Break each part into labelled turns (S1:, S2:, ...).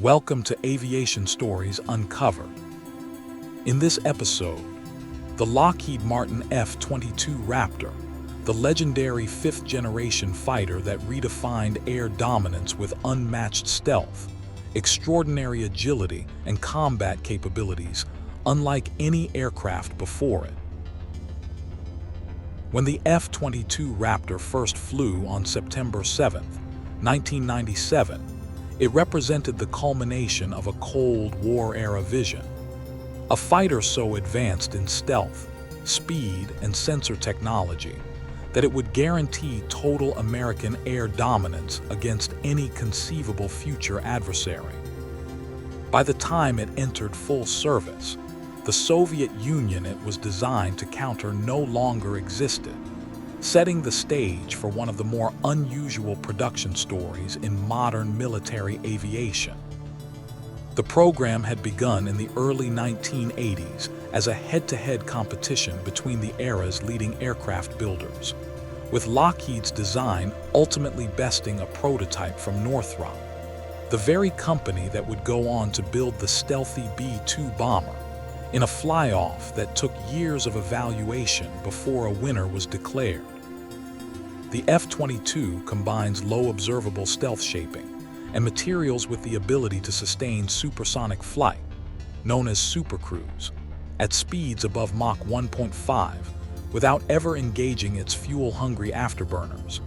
S1: Welcome to Aviation Stories Uncovered. In this episode, the Lockheed Martin F-22 Raptor, the legendary fifth-generation fighter that redefined air dominance with unmatched stealth, extraordinary agility, and combat capabilities unlike any aircraft before it. When the F-22 Raptor first flew on September 7, 1997, it represented the culmination of a Cold War-era vision. A fighter so advanced in stealth, speed, and sensor technology that it would guarantee total American air dominance against any conceivable future adversary. By the time it entered full service, the Soviet Union it was designed to counter no longer existed, setting the stage for one of the more unusual production stories in modern military aviation. The program had begun in the early 1980s as a head-to-head competition between the era's leading aircraft builders, with Lockheed's design ultimately besting a prototype from Northrop, the very company that would go on to build the stealthy B-2 bomber, in a fly-off that took years of evaluation before a winner was declared. The F-22 combines low observable stealth shaping and materials with the ability to sustain supersonic flight, known as supercruise, at speeds above Mach 1.5 without ever engaging its fuel-hungry afterburners,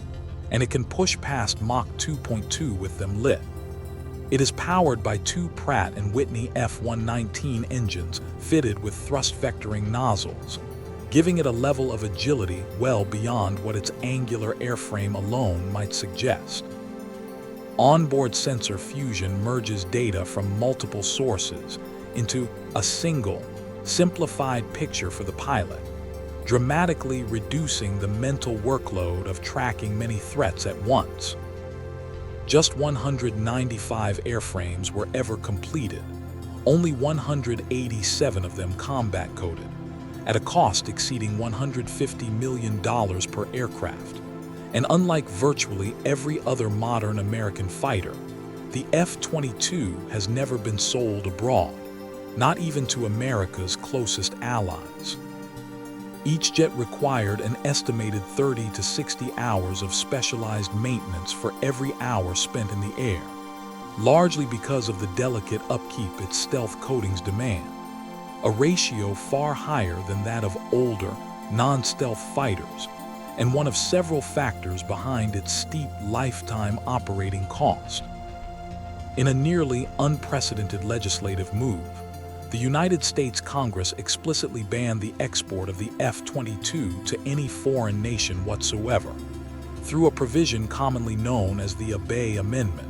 S1: and it can push past Mach 2.2 with them lit. It is powered by two Pratt & Whitney F-119 engines fitted with thrust-vectoring nozzles, giving it a level of agility well beyond what its angular airframe alone might suggest. Onboard sensor fusion merges data from multiple sources into a single, simplified picture for the pilot, dramatically reducing the mental workload of tracking many threats at once. Just 195 airframes were ever completed, only 187 of them combat-coded, at a cost exceeding $150 million per aircraft. And unlike virtually every other modern American fighter, the F-22 has never been sold abroad, not even to America's closest allies. Each jet required an estimated 30 to 60 hours of specialized maintenance for every hour spent in the air, largely because of the delicate upkeep its stealth coatings demand, a ratio far higher than that of older, non-stealth fighters, and one of several factors behind its steep lifetime operating cost. In a nearly unprecedented legislative move, the United States Congress explicitly banned the export of the F-22 to any foreign nation whatsoever, through a provision commonly known as the Obey Amendment,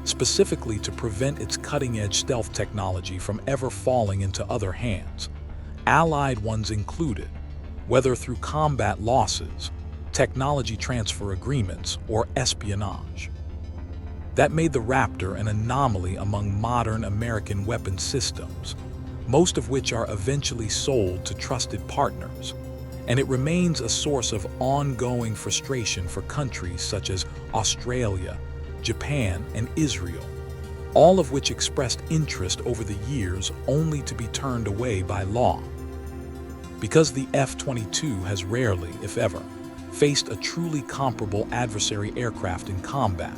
S1: specifically to prevent its cutting-edge stealth technology from ever falling into other hands, allied ones included, whether through combat losses, technology transfer agreements, or espionage. That made the Raptor an anomaly among modern American weapon systems, most of which are eventually sold to trusted partners, and it remains a source of ongoing frustration for countries such as Australia, Japan, and Israel, all of which expressed interest over the years only to be turned away by law. Because the F-22 has rarely, if ever, faced a truly comparable adversary aircraft in combat,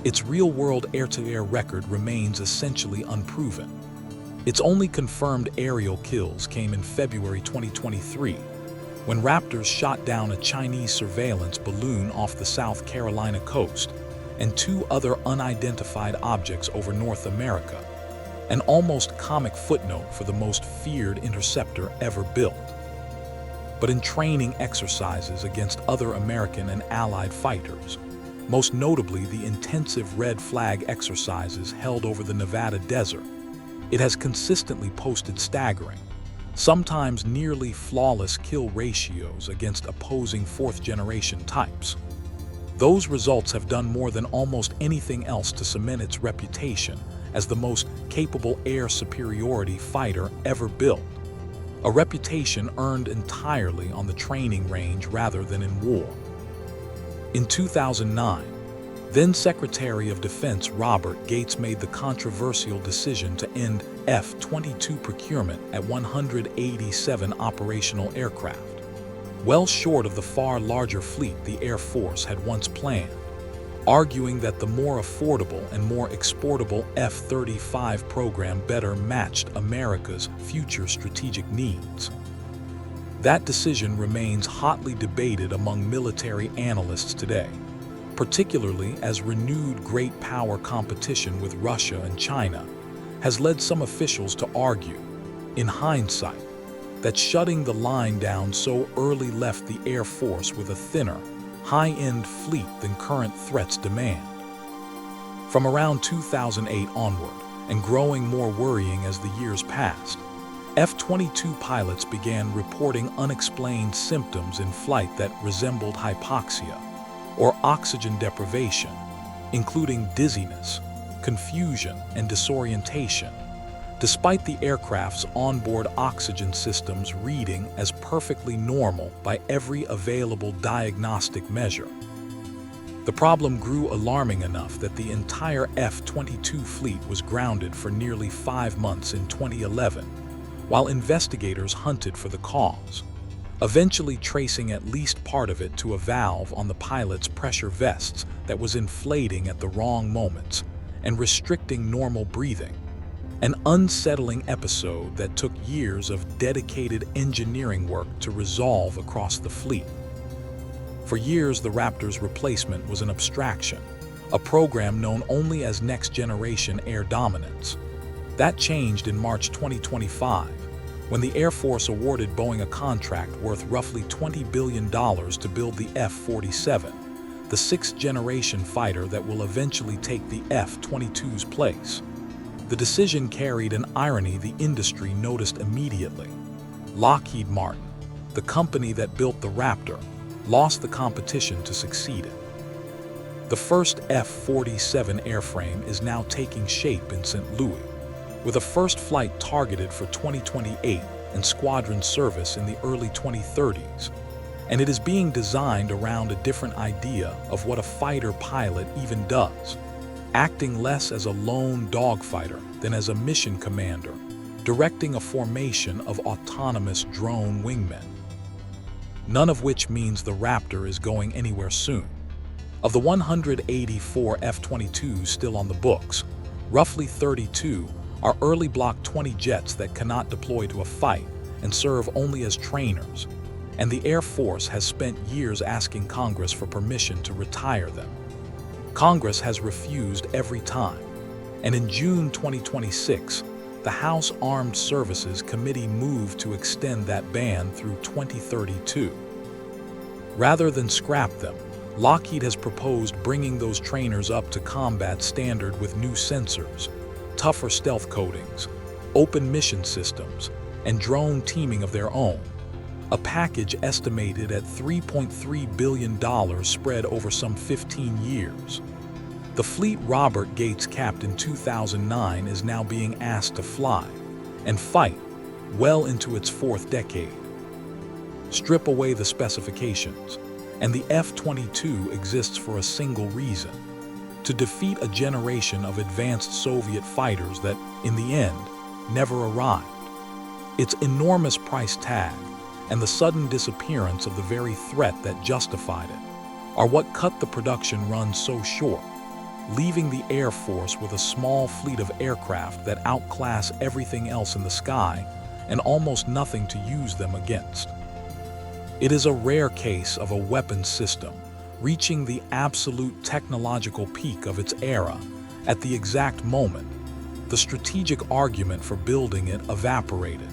S1: its real-world air-to-air record remains essentially unproven. Its only confirmed aerial kills came in February 2023, when Raptors shot down a Chinese surveillance balloon off the South Carolina coast and two other unidentified objects over North America, an almost comic footnote for the most feared interceptor ever built. But in training exercises against other American and Allied fighters, most notably the intensive red flag exercises held over the Nevada desert, it has consistently posted staggering, sometimes nearly flawless kill ratios against opposing fourth-generation types. Those results have done more than almost anything else to cement its reputation as the most capable air superiority fighter ever built, a reputation earned entirely on the training range rather than in war. In 2009, Then Secretary of Defense Robert Gates made the controversial decision to end F-22 procurement at 187 operational aircraft, well short of the far larger fleet the Air Force had once planned, arguing that the more affordable and more exportable F-35 program better matched America's future strategic needs. That decision remains hotly debated among military analysts today, particularly as renewed great power competition with Russia and China has led some officials to argue, in hindsight, that shutting the line down so early left the Air Force with a thinner, high-end fleet than current threats demand. From around 2008 onward, and growing more worrying as the years passed, F-22 pilots began reporting unexplained symptoms in flight that resembled hypoxia, or oxygen deprivation, including dizziness, confusion, and disorientation, despite the aircraft's onboard oxygen systems reading as perfectly normal by every available diagnostic measure. The problem grew alarming enough that the entire F-22 fleet was grounded for nearly 5 months in 2011, while investigators hunted for the cause, eventually tracing at least part of it to a valve on the pilot's pressure vests that was inflating at the wrong moments and restricting normal breathing, an unsettling episode that took years of dedicated engineering work to resolve across the fleet. For years, the Raptor's replacement was an abstraction, a program known only as Next Generation Air Dominance. That changed in March 2025, when the Air Force awarded Boeing a contract worth roughly $20 billion to build the F-47, the sixth-generation fighter that will eventually take the F-22's place. The decision carried an irony the industry noticed immediately. Lockheed Martin, the company that built the Raptor, lost the competition to succeed it. The first F-47 airframe is now taking shape in St. Louis, with a first flight targeted for 2028 and squadron service in the early 2030s, and it is being designed around a different idea of what a fighter pilot even does, acting less as a lone dogfighter than as a mission commander, directing a formation of autonomous drone wingmen. None of which means the Raptor is going anywhere soon. Of the 184 F-22s still on the books, roughly 32 are early Block 20 jets that cannot deploy to a fight and serve only as trainers, and the Air Force has spent years asking Congress for permission to retire them. Congress has refused every time, and in June 2026, the House Armed Services Committee moved to extend that ban through 2032. Rather than scrap them, Lockheed has proposed bringing those trainers up to combat standard with new sensors, tougher stealth coatings, open mission systems, and drone teaming of their own, a package estimated at $3.3 billion spread over some 15 years. The fleet Robert Gates capped in 2009 is now being asked to fly and fight well into its 4th decade. Strip away the specifications, and the F-22 exists for a single reason: to defeat a generation of advanced Soviet fighters that, in the end, never arrived. Its enormous price tag and the sudden disappearance of the very threat that justified it are what cut the production run so short, leaving the Air Force with a small fleet of aircraft that outclass everything else in the sky and almost nothing to use them against. It is a rare case of a weapons system reaching the absolute technological peak of its era at the exact moment the strategic argument for building it evaporated.